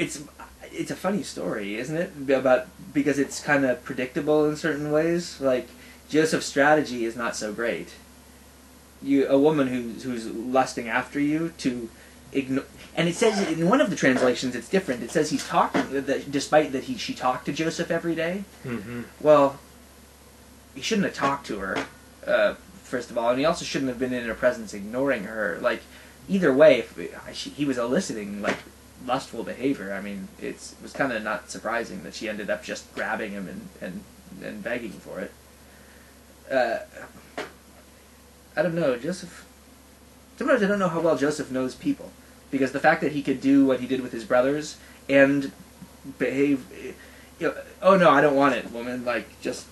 it's a funny story, isn't it? Because it's kind of predictable in certain ways. Like Joseph's strategy is not so great. A woman who's lusting after you to ignore, and it says in one of the translations it's different. It says he's talking despite that she talked to Joseph every day. Mm-hmm. Well, he shouldn't have talked to her. First of all, and he also shouldn't have been in her presence ignoring her. Like, either way, if he was eliciting, like, lustful behavior, I mean, it was kind of not surprising that she ended up just grabbing him and begging for it. I don't know, Joseph... Sometimes I don't know how well Joseph knows people. Because the fact that he could do what he did with his brothers and behave... oh no, I don't want it, woman. Like, just,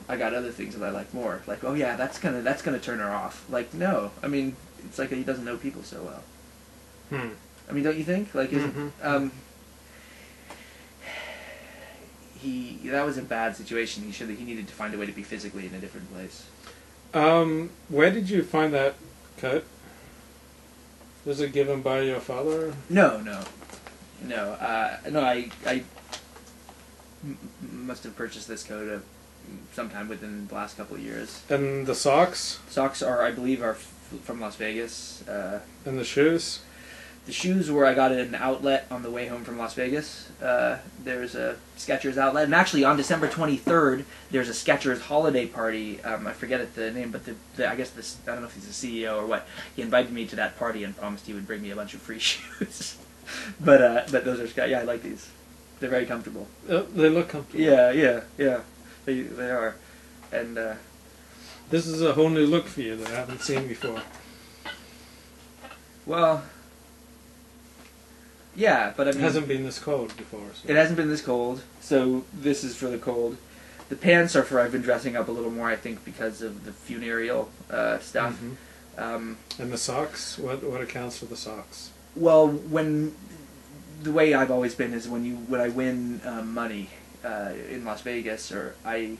I got other things that I like more. Like, oh yeah, that's gonna turn her off. Like, no, I mean, it's like he doesn't know people so well. I mean, don't you think? Like, that was a bad situation. He needed to find a way to be physically in a different place. Where did you find that coat? Was it given by your father? No. I must have purchased this coat sometime within the last couple of years. And the socks? Socks I believe, are from Las Vegas. And the shoes? The shoes I got at an outlet on the way home from Las Vegas. There's a Skechers outlet. And actually, on December 23rd, there's a Skechers holiday party. I forget the name, but I guess I don't know if he's the CEO or what. He invited me to that party and promised he would bring me a bunch of free shoes. but those are, I like these. They're very comfortable. They look comfortable. Yeah. They are. And this is a whole new look for you that I haven't seen before. Well, yeah, but I mean... It hasn't been this cold before. So. It hasn't been this cold, so this is for the cold. The pants are for I've been dressing up a little more, I think, because of the funereal stuff. Mm-hmm. And the socks? What accounts for the socks? Well, the way I've always been is when I win money in Las Vegas, or I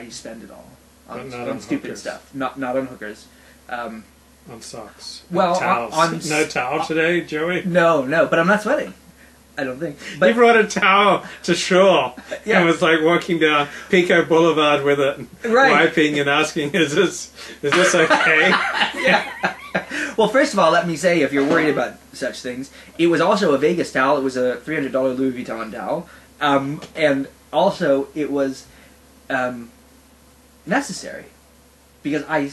spend it all on stupid hookers. Stuff. Not on hookers. On socks. Well, towels. No towel today, Joey? No, but I'm not sweating. I don't think. But you brought a towel to shore and was like walking down Pico Boulevard with it, wiping and asking, "Is this okay?" Yeah. Well, first of all, let me say, if you're worried about such things, it was also a Vegas towel. It was a $300 Louis Vuitton towel, and also it was necessary because I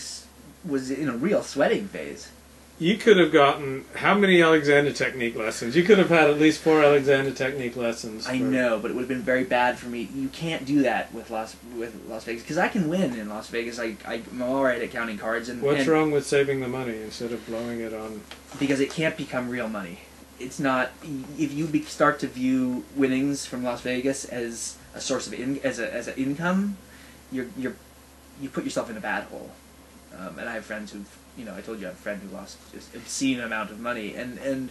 was in a real sweating phase. You could have gotten how many Alexander Technique lessons? You could have had at least 4 Alexander Technique lessons. I know, but it would have been very bad for me. You can't do that with Las Vegas because I can win in Las Vegas. I'm all right at counting cards. What's wrong with saving the money instead of blowing it on? Because it can't become real money. It's not. If you start to view winnings from Las Vegas as a source of as an income, you put yourself in a bad hole. And I have friends who've, I told you I have a friend who lost just an obscene amount of money, and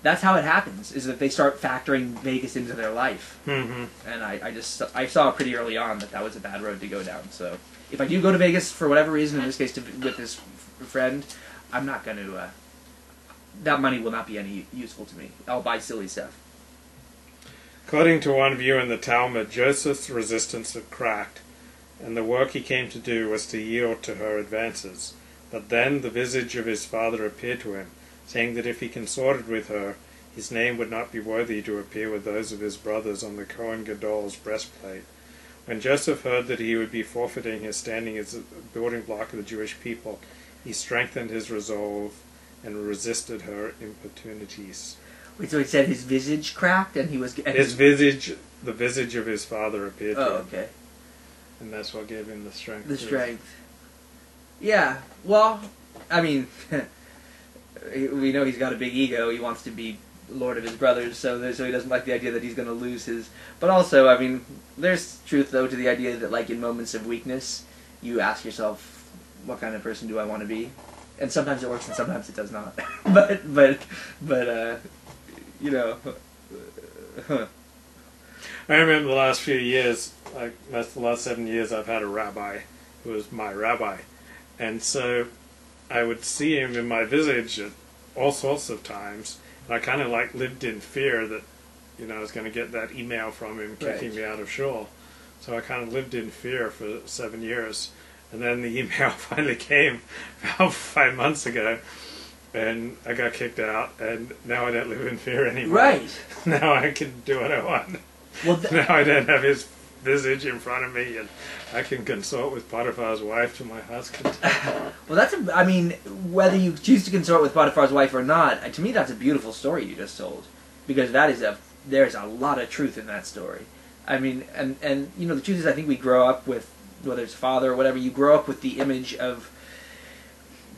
that's how it happens, is that they start factoring Vegas into their life. Mm-hmm. And I saw pretty early on that was a bad road to go down. So if I do go to Vegas for whatever reason, in this case with this friend, I'm not going to, that money will not be any useful to me. I'll buy silly stuff. According to one view in the Talmud, Joseph's resistance had cracked, and the work he came to do was to yield to her advances. But then the visage of his father appeared to him, saying that if he consorted with her, his name would not be worthy to appear with those of his brothers on the Kohen Gadol's breastplate. When Joseph heard that he would be forfeiting his standing as a building block of the Jewish people, he strengthened his resolve and resisted her importunities. Wait, so he said his visage cracked, and he was... And the visage of his father appeared to him. Oh, okay. And that's what gave him the strength. The strength. Yeah, well, I mean, we know he's got a big ego. He wants to be lord of his brothers, so he doesn't like the idea that he's going to lose his... But also, I mean, there's truth, though, to the idea that, like, in moments of weakness, you ask yourself, what kind of person do I want to be? And sometimes it works and sometimes it does not. but I remember the last few years, like the last 7 years, I've had a rabbi who was my rabbi. And so I would see him in my visage at all sorts of times. And I kind of lived in fear that I was going to get that email from him kicking me out of shul. So I kind of lived in fear for 7 years. And then the email finally came about 5 months ago, and I got kicked out, and now I don't live in fear anymore. Right. Now I can do what I want. Well, now I don't have his visage in front of me, and I can consort with Potiphar's wife to my heart's content. Well, I mean, whether you choose to consort with Potiphar's wife or not, to me that's a beautiful story you just told. Because there's a lot of truth in that story. I mean, and the truth is I think we grow up with, whether it's father or whatever, you grow up with the image of,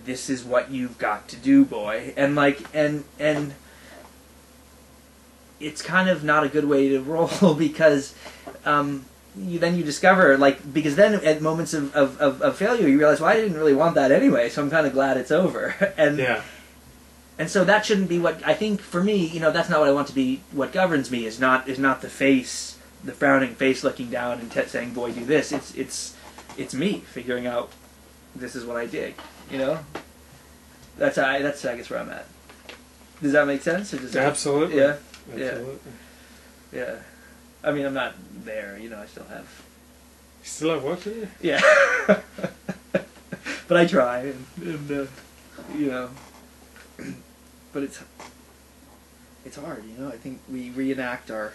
this is what you've got to do, boy. And and it's kind of not a good way to roll because you discover, because then at moments of failure you realize, well, I didn't really want that anyway, so I'm kind of glad it's over. And so that shouldn't be what, I think for me, that's not what I want to be. What governs me is not the face, the frowning face looking down and saying, boy, do this. It's me figuring out, this is what I dig, That's I guess where I'm at. Does that make sense? Or Absolutely. Yeah. Absolutely. Yeah. I mean, I'm not there, I still have... You still have work to do? Yeah. But I try, and but it's hard, I think we reenact our...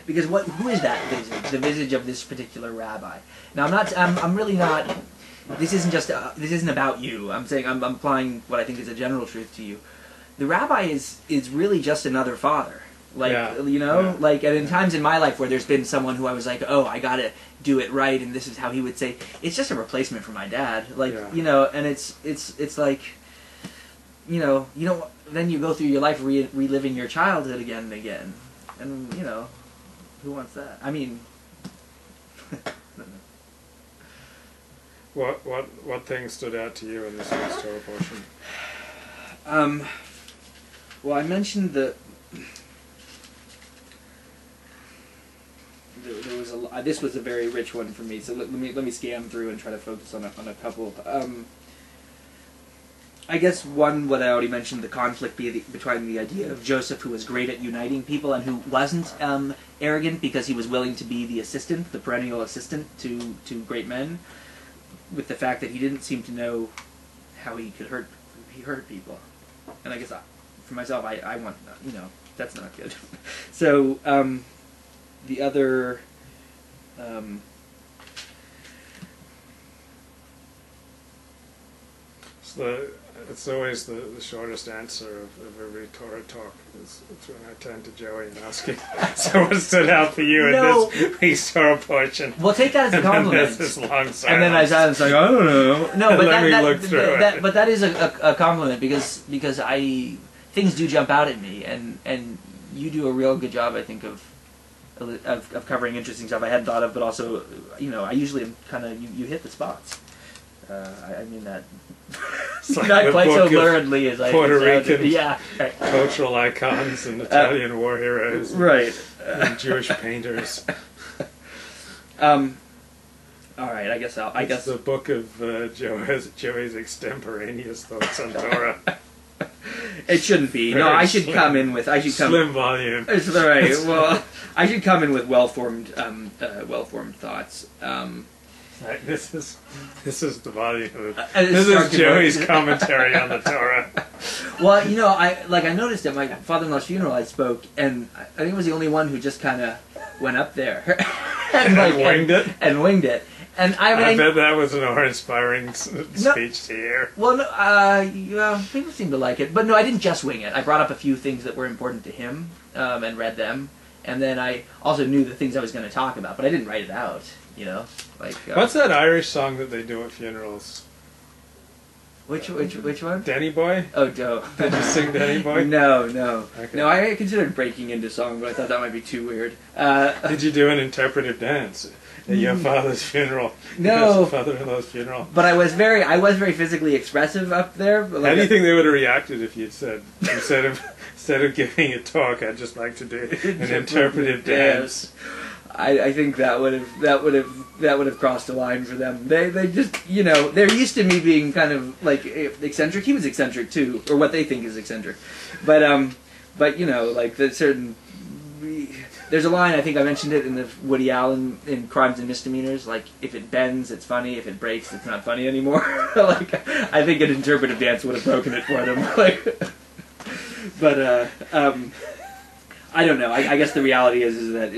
Because who is that visage? The visage of this particular rabbi. Now, I'm really not... This isn't about you. I'm saying, I'm applying what I think is a general truth to you. The rabbi is really just another father. And in times in my life where there's been someone who I was like, oh, I gotta do it right, and this is how he would say, it's just a replacement for my dad. And it's like, then you go through your life reliving your childhood again and again. And, who wants that? I mean... What things stood out to you in this week's Torah portion? Well, I mentioned there was this was a very rich one for me. So let me scan through and try to focus on a couple. I guess one, what I already mentioned, the conflict between the idea of Joseph, who was great at uniting people and who wasn't arrogant because he was willing to be the assistant, the perennial assistant to great men, with the fact that he didn't seem to know how he hurt people. And I guess for myself, I want, that's not good. So the other... It's always the shortest answer of every Torah talk. It's when I turn to Joey and ask him, so what stood out for you in this week's Torah portion? Well, take that as a compliment. And this long silence. And then I was like, I don't know. No, but but that is a compliment because things do jump out at me, and you do a real good job, I think, of covering interesting stuff I hadn't thought of, but also, I usually am kind of, you hit the spots. I mean that like not quite so luridly as I Puerto Rican right. cultural icons and Italian war heroes, right? And Jewish painters. All right, I guess It's the book of Joey's extemporaneous thoughts on Torah. It shouldn't be. No, I should come in with slim volume. It's all right. Well, I should come in with well-formed thoughts. Right, this is the volume of this is Joey's commentary on the Torah. Well, I noticed at my father-in-law's funeral I spoke, and I think I was the only one who just kind of went up there and winged it. And winged it. And I bet that was an awe-inspiring speech to hear. Well, no, people seem to like it, but no, I didn't just wing it. I brought up a few things that were important to him and read them, and then I also knew the things I was going to talk about, but I didn't write it out. What's that Irish song that they do at funerals? Which one? Denny Boy? Oh, Joe. Did you sing Denny Boy? No. Okay. No, I considered breaking into song, but I thought that might be too weird. Did you do an interpretive dance at your father's funeral? No. Your father-in-law's funeral? But I was very physically expressive up there. How do you think they would have reacted if you'd said, instead of giving a talk, I'd just like to do an interpretive dance? I think that would have crossed a line for them. They just they're used to me being kind of like eccentric. He was eccentric too, or what they think is eccentric. But like the certain There's a line, I think I mentioned it in the Woody Allen in Crimes and Misdemeanors, like, if it bends, it's funny, if it breaks, it's not funny anymore. Like, I think an interpretive dance would have broken it for them. Like, but, I don't know. I guess the reality is that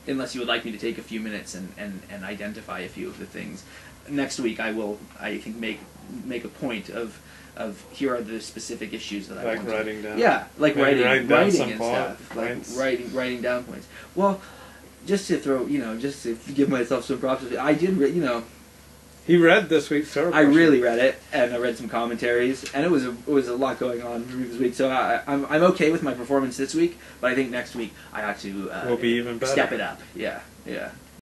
unless you would like me to take a few minutes and identify a few of the things, next week I will, I think, make a point of here are the specific issues that I want to... writing down. Yeah, like writing and some stuff. Like points. writing down points. Well, just to throw, just to give myself some props, I did, He read this week's Torah. I really read it, and I read some commentaries, and it was a lot going on this week. So I'm okay with my performance this week, but I think next week I have to will be even better. Step it up. Yeah.